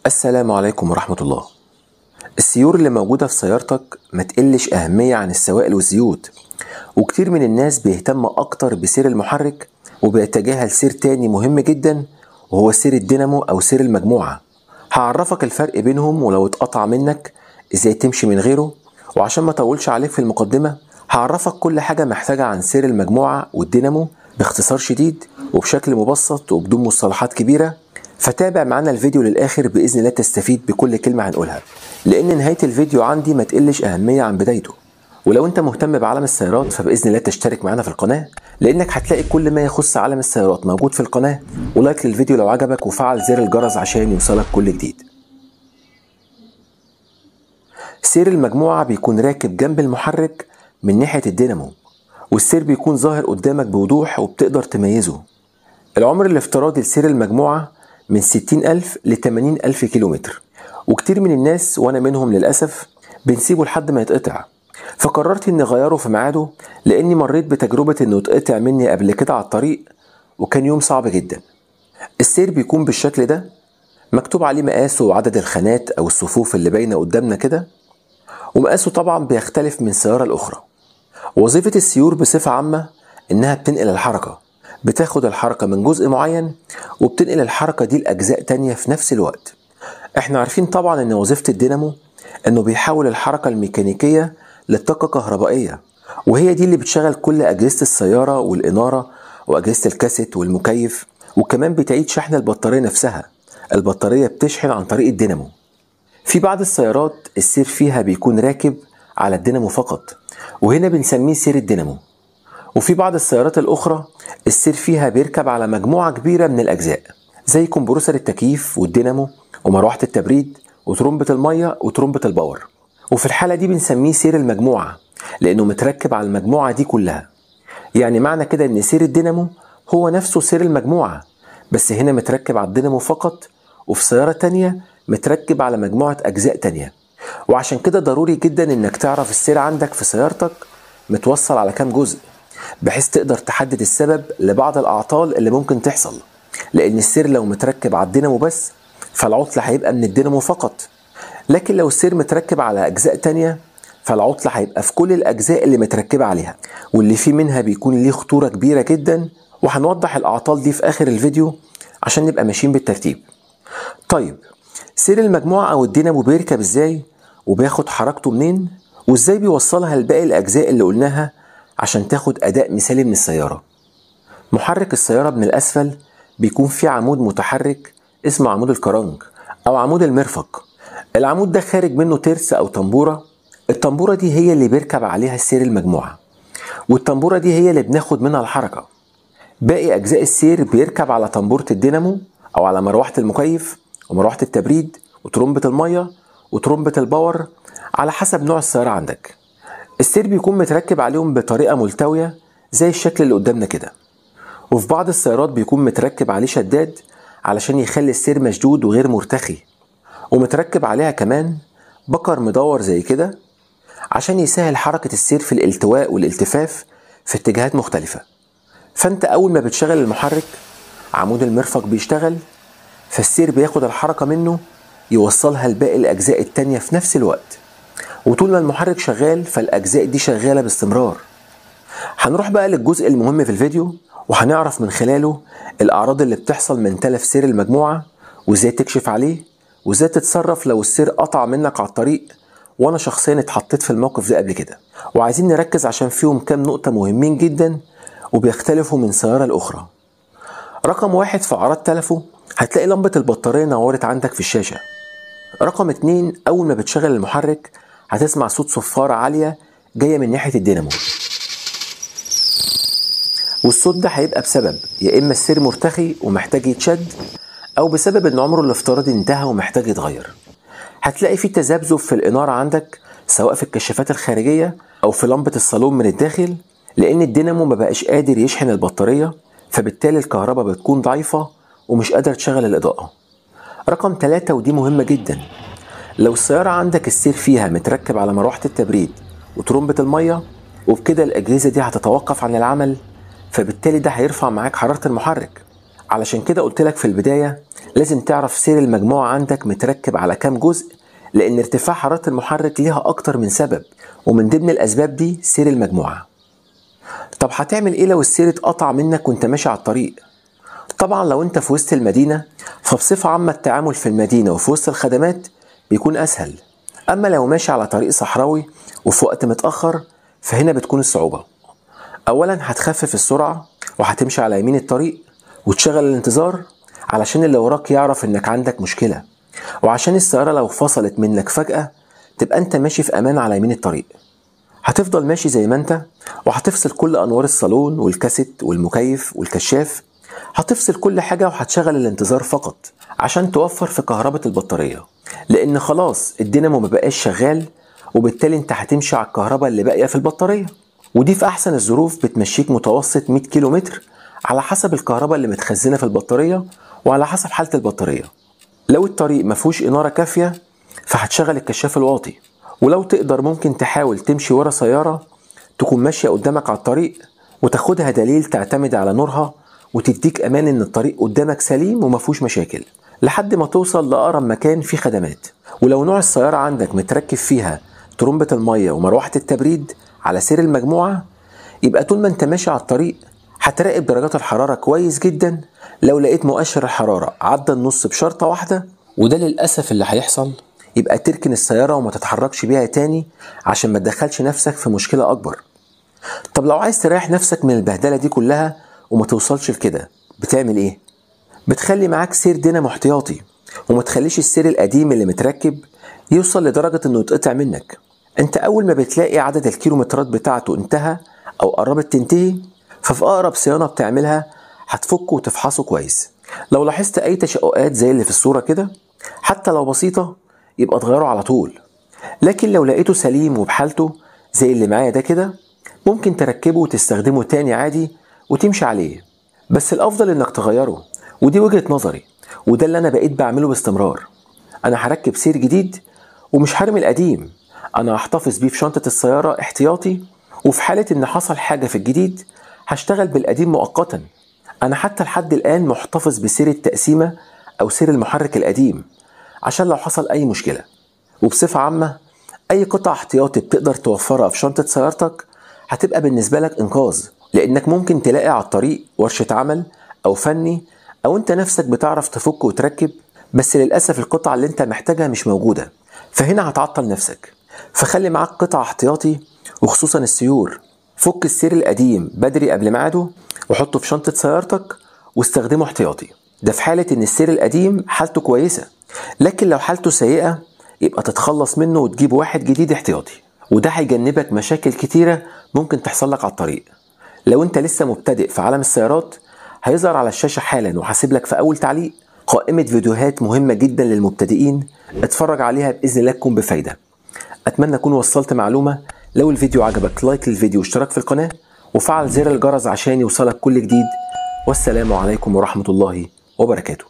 السلام عليكم ورحمة الله. السيور اللي موجودة في سيارتك ما تقلش أهمية عن السوائل والزيوت، وكتير من الناس بيهتم أكتر بسير المحرك وبيتجاهل سير تاني مهم جدا، وهو سير الدينامو أو سير المجموعة. هعرفك الفرق بينهم، ولو اتقطع منك ازاي تمشي من غيره. وعشان ما اطولش عليك في المقدمة، هعرفك كل حاجة محتاجة عن سير المجموعة والدينامو باختصار شديد وبشكل مبسط وبدون مصطلحات كبيرة. فتابع معانا الفيديو للآخر بإذن الله تستفيد بكل كلمة هنقولها، لأن نهاية الفيديو عندي ما تقلش أهمية عن بدايته. ولو أنت مهتم بعالم السيارات فبإذن الله تشترك معانا في القناة، لأنك هتلاقي كل ما يخص عالم السيارات موجود في القناة. ولايك للفيديو لو عجبك، وفعل زر الجرس عشان يوصلك كل جديد. سير المجموعة بيكون راكب جنب المحرك من ناحية الدينامو، والسير بيكون ظاهر قدامك بوضوح وبتقدر تميزه. العمر الافتراضي لسير المجموعة من 60,000 ل 80,000 كيلومتر، وكتير من الناس وأنا منهم للأسف بنسيبه لحد ما يتقطع. فقررت إني أغيره في ميعاده، لأني مريت بتجربة إنه اتقطع مني قبل كده على الطريق، وكان يوم صعب جدا. السير بيكون بالشكل ده، مكتوب عليه مقاسه وعدد الخانات أو الصفوف اللي باينة قدامنا كده، ومقاسه طبعا بيختلف من سيارة لأخرى. وظيفة السيور بصفة عامة إنها بتنقل الحركة، بتاخد الحركة من جزء معين وبتنقل الحركة دي لأجزاء تانية في نفس الوقت. احنا عارفين طبعا إن وظيفة الدينامو إنه بيحول الحركة الميكانيكية لطاقة كهربائية، وهي دي اللي بتشغل كل أجهزة السيارة والإنارة وأجهزة الكاسيت والمكيف، وكمان بتعيد شحن البطارية نفسها. البطارية بتشحن عن طريق الدينامو. في بعض السيارات السير فيها بيكون راكب على الدينامو فقط، وهنا بنسميه سير الدينامو. وفي بعض السيارات الأخرى السير فيها بيركب على مجموعة كبيرة من الأجزاء، زي كمبروسر التكييف والدينامو ومروحة التبريد وترمبة المية وترمبة الباور. وفي الحالة دي بنسميه سير المجموعة، لأنه متركب على المجموعة دي كلها. يعني معنى كده إن سير الدينامو هو نفسه سير المجموعة، بس هنا متركب على الدينامو فقط، وفي سيارة تانية متركب على مجموعة أجزاء تانية. وعشان كده ضروري جدا إنك تعرف السير عندك في سيارتك متوصل على كام جزء، بحيث تقدر تحدد السبب لبعض الأعطال اللي ممكن تحصل. لأن السير لو متركب على الدينامو بس فالعطل هيبقى من الدينامو فقط، لكن لو السير متركب على أجزاء تانية فالعطل هيبقى في كل الأجزاء اللي متركبة عليها، واللي فيه منها بيكون ليه خطورة كبيرة جدا. وهنوضح الأعطال دي في آخر الفيديو عشان نبقى ماشيين بالترتيب. طيب، سير المجموعة أو الدينامو بيركب إزاي، وبياخد حركته منين، وإزاي بيوصلها لباقي الأجزاء اللي قلناها عشان تاخد أداء مثالي من السيارة؟ محرك السيارة من الأسفل بيكون فيه عمود متحرك اسمه عمود الكرنك أو عمود المرفق. العمود ده خارج منه ترس أو طنبورة. الطنبورة دي هي اللي بيركب عليها سير المجموعة، والطنبورة دي هي اللي بناخد منها الحركة. باقي أجزاء السير بيركب على طنبورة الدينامو أو على مروحة المكيف ومروحة التبريد وترمبة المية وترمبة الباور، على حسب نوع السيارة عندك. السير بيكون متركب عليهم بطريقة ملتوية زي الشكل اللي قدامنا كده. وفي بعض السيارات بيكون متركب عليه شداد علشان يخلي السير مشدود وغير مرتخي، ومتركب عليها كمان بكر مدور زي كده عشان يسهل حركة السير في الالتواء والالتفاف في اتجاهات مختلفة. فانت اول ما بتشغل المحرك عمود المرفق بيشتغل، فالسير بياخد الحركة منه يوصلها لباقي الأجزاء التانية في نفس الوقت. وطول ما المحرك شغال فالأجزاء دي شغالة باستمرار. هنروح بقى للجزء المهم في الفيديو، وهنعرف من خلاله الأعراض اللي بتحصل من تلف سير المجموعة، وإزاي تكشف عليه، وإزاي تتصرف لو السير قطع منك على الطريق. وأنا شخصيا اتحطيت في الموقف ده قبل كده، وعايزين نركز عشان فيهم كام نقطة مهمين جدا وبيختلفوا من سيارة لأخرى. رقم 1 في أعراض تلفه، هتلاقي لمبة البطارية نورت عندك في الشاشة. رقم 2، أول ما بتشغل المحرك هتسمع صوت صفارة عالية جاية من ناحية الدينامو، والصوت ده هيبقى بسبب يا إما السير مرتخي ومحتاج يتشد، أو بسبب إن عمره الافتراضي انتهى ومحتاج يتغير. هتلاقي في تذبذب في الإنارة عندك، سواء في الكشافات الخارجية أو في لمبة الصالون من الداخل، لأن الدينامو مبقاش قادر يشحن البطارية، فبالتالي الكهرباء بتكون ضعيفة ومش قادر تشغل الإضاءة. رقم 3، ودي مهمة جدا، لو السيارة عندك السير فيها متركب على مروحة التبريد وترمبة المية، وبكده الأجهزة دي هتتوقف عن العمل، فبالتالي ده هيرفع معاك حرارة المحرك. علشان كده قلت لك في البداية لازم تعرف سير المجموعة عندك متركب على كام جزء، لأن ارتفاع حرارة المحرك ليها أكتر من سبب، ومن ضمن الأسباب دي سير المجموعة. طب هتعمل إيه لو السير اتقطع منك وانت ماشي على الطريق؟ طبعا لو انت في وسط المدينة فبصفة عامة التعامل في المدينة وفي وسط الخدمات بيكون أسهل، أما لو ماشي على طريق صحراوي وفي وقت متأخر فهنا بتكون الصعوبة. أولا هتخفف السرعة وهتمشي على يمين الطريق وتشغل الانتظار علشان اللي وراك يعرف انك عندك مشكلة، وعشان السيارة لو فصلت منك فجأة تبقى انت ماشي في امان على يمين الطريق. هتفضل ماشي زي ما انت، وهتفصل كل انوار الصالون والكاسيت والمكيف والكشاف، هتفصل كل حاجة وهتشغل الانتظار فقط عشان توفر في كهرباء البطارية، لان خلاص الدينامو مبقاش شغال، وبالتالي انت هتمشي على الكهرباء اللي باقية في البطارية، ودي في احسن الظروف بتمشيك متوسط 100 كيلو متر على حسب الكهرباء اللي متخزنة في البطارية وعلى حسب حالة البطارية. لو الطريق مفهوش إنارة كافية فهتشغل الكشاف الواطي، ولو تقدر ممكن تحاول تمشي ورا سيارة تكون ماشية قدامك على الطريق وتاخدها دليل تعتمد على نورها وتديك أمان إن الطريق قدامك سليم ومفهوش مشاكل لحد ما توصل لأقرب مكان فيه خدمات. ولو نوع السيارة عندك متركب فيها ترمبة المية ومروحة التبريد على سير المجموعة، يبقى طول ما انت ماشي على الطريق هتراقب درجات الحرارة كويس جدا. لو لقيت مؤشر الحرارة عدى النص بشرطة واحدة، وده للأسف اللي هيحصل، يبقى تركن السيارة وما تتحركش بيها تاني عشان ما تدخلش نفسك في مشكلة أكبر. طب لو عايز تريح نفسك من البهدلة دي كلها وما توصلش لكده بتعمل ايه؟ بتخلي معاك سير دينامو احتياطي، وما تخليش السير القديم اللي متركب يوصل لدرجة انه يتقطع منك. انت اول ما بتلاقي عدد الكيلومترات بتاعته انتهى او قربت تنتهي، ففي اقرب صيانة بتعملها هتفكه وتفحصه كويس. لو لاحظت اي تشققات زي اللي في الصورة كده حتى لو بسيطة يبقى تغيره على طول، لكن لو لقيته سليم وبحالته زي اللي معايا ده كده ممكن تركبه وتستخدمه تاني عادي وتمشي عليه، بس الافضل انك تغيره، ودي وجهة نظري وده اللي انا بقيت بعمله باستمرار. انا هركب سير جديد ومش هرمي القديم، انا هحتفظ بيه في شنطة السيارة احتياطي، وفي حالة ان حصل حاجة في الجديد هشتغل بالقديم مؤقتا. انا حتى لحد الان محتفظ بسير التقسيمة او سير المحرك القديم عشان لو حصل اي مشكلة. وبصفة عامة اي قطع احتياطي بتقدر توفرها في شنطة سيارتك هتبقى بالنسبة لك انقاذ، لانك ممكن تلاقي على الطريق ورشة عمل او فني او انت نفسك بتعرف تفك وتركب، بس للأسف القطعة اللي انت محتاجها مش موجودة، فهنا هتعطل نفسك. فخلي معاك قطع احتياطي، وخصوصا السيور. فك السير القديم بدري قبل ميعاده وحطه في شنطة سيارتك واستخدمه احتياطي، ده في حالة ان السير القديم حالته كويسة، لكن لو حالته سيئة يبقى تتخلص منه وتجيب واحد جديد احتياطي، وده هيجنبك مشاكل كتيرة ممكن تحصل لك على الطريق. لو انت لسه مبتدئ في عالم السيارات هيظهر على الشاشة حالا وهسيب لك في اول تعليق قائمة فيديوهات مهمة جدا للمبتدئين، اتفرج عليها بإذن الله تكون بفايدة. أتمنى أكون وصلت معلومة. لو الفيديو عجبك لايك للفيديو واشتراك في القناة وفعل زر الجرس عشان يوصلك كل جديد. والسلام عليكم ورحمة الله وبركاته.